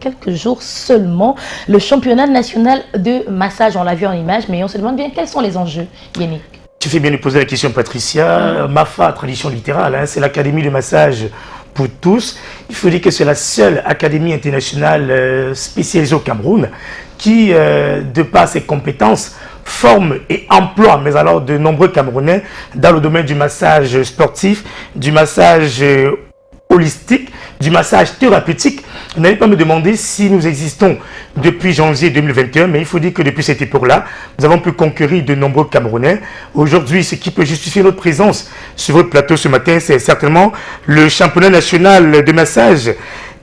quelques jours seulement le championnat national de massage. On l'a vu en image, mais on se demande bien quels sont les enjeux, Yannick. Tu fais bien de poser la question, Patricia. MAFA, tradition littérale, hein, c'est l'Académie de massage pour tous. Il faut dire que c'est la seule académie internationale spécialisée au Cameroun qui, de par ses compétences, forme et emploie, mais alors de nombreux Camerounais dans le domaine du massage sportif, du massage holistique, du massage thérapeutique. N'allez pas me demander si nous existons depuis janvier 2021, mais il faut dire que depuis cette époque-là, nous avons pu conquérir de nombreux Camerounais. Aujourd'hui, ce qui peut justifier notre présence sur votre plateau ce matin, c'est certainement le championnat national de massage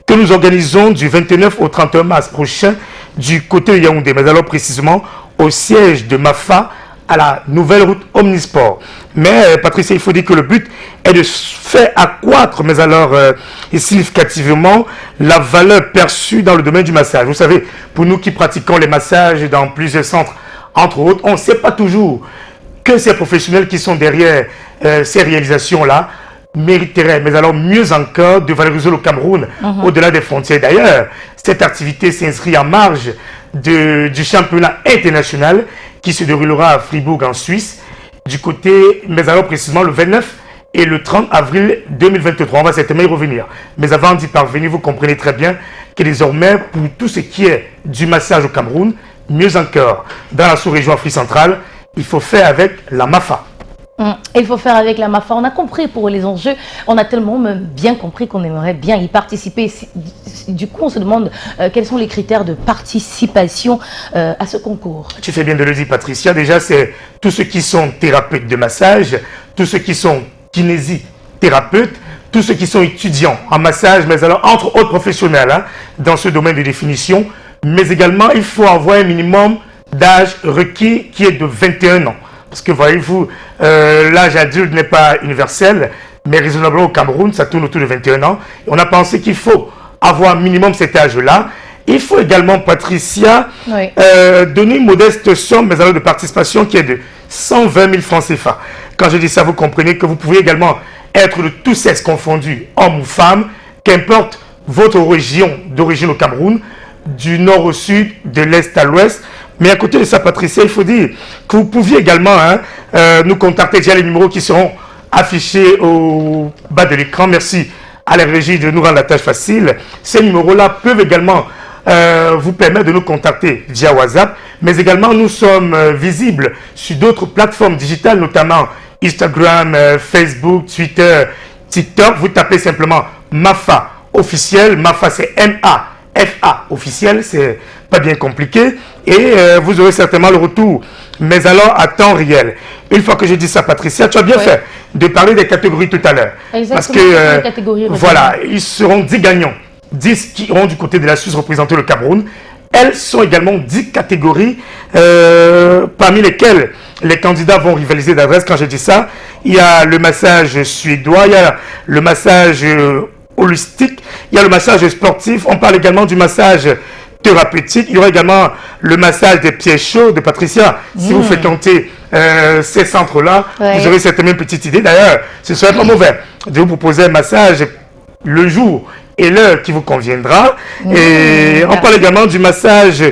que nous organisons du 29 au 31 mars prochain du côté de Yaoundé, mais alors précisément au siège de MAFA à la nouvelle route Omnisport. Mais Patricia, il faut dire que le but est de faire accroître, mais alors significativement, la valeur perçue dans le domaine du massage. Vous savez, pour nous qui pratiquons les massages dans plusieurs centres, entre autres, on ne sait pas toujours que ces professionnels qui sont derrière ces réalisations-là mériteraient, mais alors mieux encore, de valoriser le Cameroun au-delà des frontières. D'ailleurs, cette activité s'inscrit en marge du championnat international qui se déroulera à Fribourg en Suisse, du côté, mais alors précisément le 29 et le 30 avril 2023. On va certainement y revenir. Mais avant d'y parvenir, vous comprenez très bien que désormais, pour tout ce qui est du massage au Cameroun, mieux encore, dans la sous-région Afrique centrale, il faut faire avec la MAFA. Il faut faire avec la MAFA. On a compris pour les enjeux. On a tellement bien compris qu'on aimerait bien y participer. Du coup, on se demande quels sont les critères de participation à ce concours. Tu fais bien de le dire, Patricia. Déjà, c'est tous ceux qui sont thérapeutes de massage, tous ceux qui sont kinésithérapeutes, tous ceux qui sont étudiants en massage, mais alors entre autres professionnels hein, dans ce domaine de définition. Mais également, il faut avoir un minimum d'âge requis qui est de 21 ans. Parce que voyez-vous, l'âge adulte n'est pas universel, mais raisonnablement au Cameroun, ça tourne autour de 21 ans. Et on a pensé qu'il faut avoir minimum cet âge-là. Il faut également, Patricia, donner une modeste somme, mais alors de participation qui est de 120 000 francs CFA. Quand je dis ça, vous comprenez que vous pouvez également être de tous sexes confondus, hommes ou femmes, qu'importe votre région d'origine au Cameroun, du nord au sud, de l'est à l'ouest. Mais à côté de ça, Patricia, il faut dire que vous pouviez également nous contacter via les numéros qui seront affichés au bas de l'écran. Merci à la régie de nous rendre la tâche facile. Ces numéros-là peuvent également vous permettre de nous contacter via WhatsApp. Mais également, nous sommes visibles sur d'autres plateformes digitales, notamment Instagram, Facebook, Twitter, TikTok. Vous tapez simplement MAFA officiel. MAFA, c'est M-A-F-A officiel. C'est pas bien compliqué. Et vous aurez certainement le retour, mais alors à temps réel. Une fois que j'ai dit ça, Patricia, tu as bien fait de parler des catégories tout à l'heure. Parce que, voilà, ils seront 10 gagnants, 10 qui iront du côté de la Suisse représenter le Cameroun. Elles sont également 10 catégories, parmi lesquelles les candidats vont rivaliser d'adresse. Quand je dis ça, il y a le massage suédois, il y a le massage holistique, il y a le massage sportif. On parle également du massage thérapeutique. Il y aura également le massage des pieds chauds de Patricia. Si vous fréquentez ces centres-là, vous aurez certainement une petite idée. D'ailleurs, ce ne serait pas mauvais de vous proposer un massage le jour et l'heure qui vous conviendra. Et on parle également du massage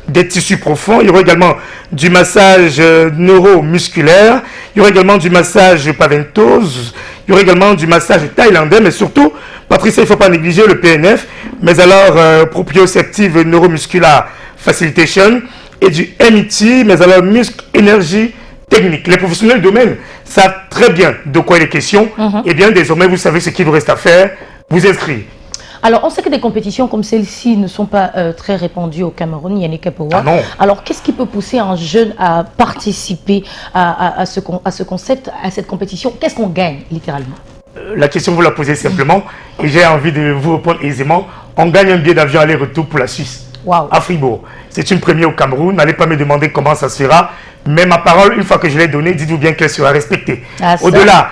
des tissus profonds. Il y aura également du massage neuromusculaire. Il y aura également du massage paventos. Il y aura également du massage thaïlandais, mais surtout, Patricia, il ne faut pas négliger le PNF, mais alors proprioceptive neuromuscular facilitation et du MIT, mais alors muscle énergie technique. Les professionnels du domaine savent très bien de quoi il est question. Et bien désormais, vous savez ce qu'il vous reste à faire, vous inscrire. Alors, on sait que des compétitions comme celle-ci ne sont pas très répandues au Cameroun, Yannick Apowa. Ah non. Alors, qu'est-ce qui peut pousser un jeune à participer à ce concept, à cette compétition? Qu'est-ce qu'on gagne, littéralement? La question, vous la posez simplement, et j'ai envie de vous répondre aisément. On gagne un billet d'avion aller-retour pour la Suisse, à Fribourg. C'est une première au Cameroun. N'allez pas me demander comment ça sera. Mais ma parole, une fois que je l'ai donnée, dites-vous bien qu'elle sera respectée. Au-delà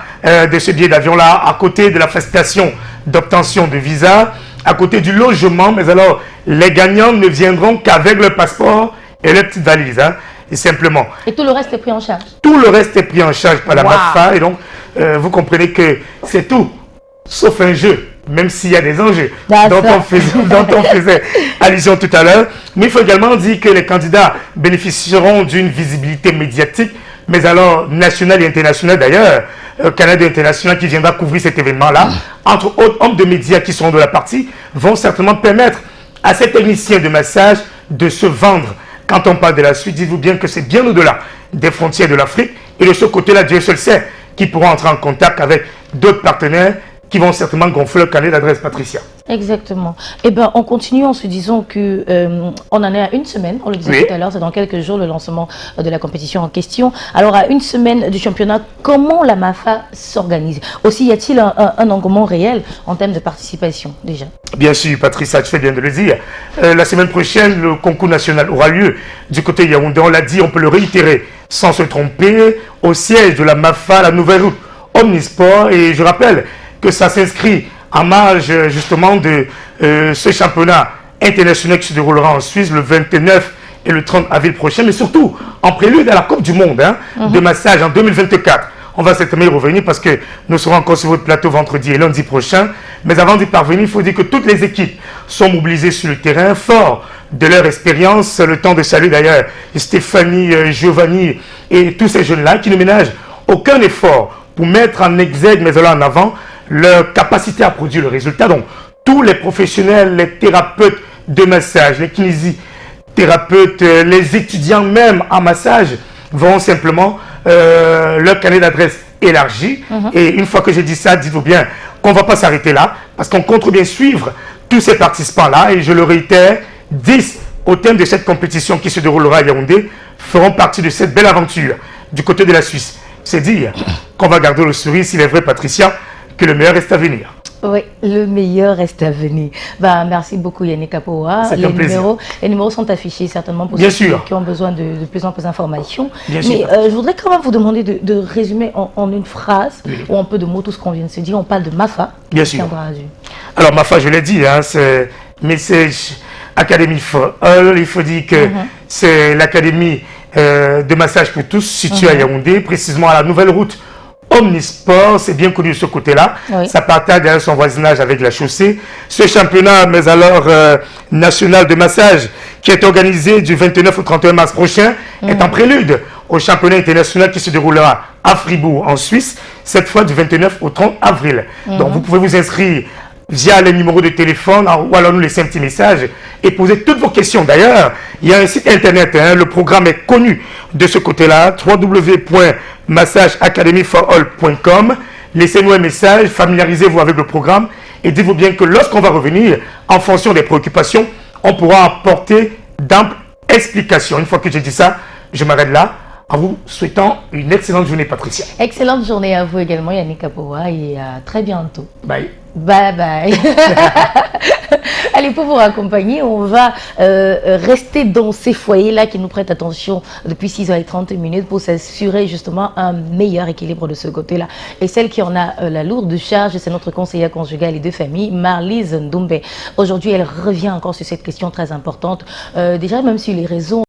de ce billet d'avion-là, à côté de la facilitation d'obtention de visa, à côté du logement, mais alors les gagnants ne viendront qu'avec leur passeport et leur petite valise. Et simplement. Et tout le reste est pris en charge? Tout le reste est pris en charge par la MAFA. Et donc, vous comprenez que c'est tout, sauf un jeu même s'il y a des enjeux D'accord. dont on faisait allusion tout à l'heure. Mais il faut également dire que les candidats bénéficieront d'une visibilité médiatique, mais alors nationale et internationale d'ailleurs. Canada International qui viendra couvrir cet événement-là, entre autres hommes de médias qui seront de la partie, vont certainement permettre à ces techniciens de massage de se vendre. Quand on parle de la suite, dites-vous bien que c'est bien au-delà des frontières de l'Afrique. Et de ce côté-là, Dieu seul sait qui pourront entrer en contact avec d'autres partenaires qui vont certainement gonfler le carnet d'adresse, Patricia. Exactement. Eh bien, on continue en se disant que on en est à une semaine, on le disait tout à l'heure, c'est dans quelques jours le lancement de la compétition en question. Alors, à une semaine du championnat, comment la MAFA s'organise? Aussi, y a-t-il un engouement réel en termes de participation, déjà? Bien sûr, Patricia, tu fais bien de le dire. La semaine prochaine, le concours national aura lieu du côté de Yaoundé. On l'a dit, on peut le réitérer sans se tromper, au siège de la MAFA, la nouvelle route Omnisport. Et je rappelle que ça s'inscrit en marge justement de ce championnat international qui se déroulera en Suisse le 29 et le 30 avril prochain, mais surtout en prélude à la Coupe du Monde de massage en 2024. On va certainement y revenir parce que nous serons encore sur votre plateau vendredi et lundi prochain. Mais avant d'y parvenir, il faut dire que toutes les équipes sont mobilisées sur le terrain, fort de leur expérience. Le temps de saluer d'ailleurs Stéphanie, Giovanni et tous ces jeunes-là qui ne ménagent aucun effort pour mettre en exergue, mais alors en avant, leur capacité à produire le résultat. Donc, tous les professionnels, les thérapeutes de massage, les kinésithérapeutes, les étudiants même en massage vont simplement leur carnet d'adresse élargi. Et une fois que j'ai dit ça, dites-vous bien qu'on ne va pas s'arrêter là, parce qu'on compte bien suivre tous ces participants-là. Et je le réitère, 10 au thème de cette compétition qui se déroulera à Yaoundé feront partie de cette belle aventure du côté de la Suisse. C'est dire qu'on va garder le sourire, s'il est vrai, Patricia, que le meilleur reste à venir. Oui, le meilleur reste à venir. Bah, merci beaucoup Yannick Apoa. C'est un plaisir. Les numéros sont affichés certainement pour Bien ceux sûr. qui ont besoin de plus en plus d'informations. Bien Mais sûr. je voudrais quand même vous demander de résumer en une phrase ou en peu de mots tout ce qu'on vient de se dire. On parle de MAFA. Bien sûr. Tiendra à vue. Alors, MAFA, je l'ai dit, c'est Message Academy for All. Il faut dire que c'est l'académie de massage pour tous située à Yaoundé, précisément à la nouvelle route Omnisport. C'est bien connu de ce côté-là. Oui. Ça partage derrière son voisinage avec la chaussée. Ce championnat, mais alors national de massage, qui est organisé du 29 au 31 mars prochain, est en prélude au championnat international qui se déroulera à Fribourg, en Suisse, cette fois du 29 au 30 avril. Donc, vous pouvez vous inscrire via les numéros de téléphone ou alors nous laisser un petit message et poser toutes vos questions. D'ailleurs, il y a un site internet, le programme est connu de ce côté-là, www.massageacademyforall.com. Laissez-nous un message, familiarisez-vous avec le programme et dites-vous bien que lorsqu'on va revenir, en fonction des préoccupations, on pourra apporter d'amples explications. Une fois que j'ai dit ça, je m'arrête là en vous souhaitant une excellente journée, Patricia. Excellente journée à vous également Yannick Apoa et à très bientôt. Bye. Bye bye. Allez, pour vous accompagner, on va rester dans ces foyers-là qui nous prêtent attention depuis 6h30 pour s'assurer justement un meilleur équilibre de ce côté-là. Et celle qui en a la lourde charge, c'est notre conseillère conjugale et de famille, Marlise Ndoumbe. Aujourd'hui, elle revient encore sur cette question très importante. Déjà, même sur les raisons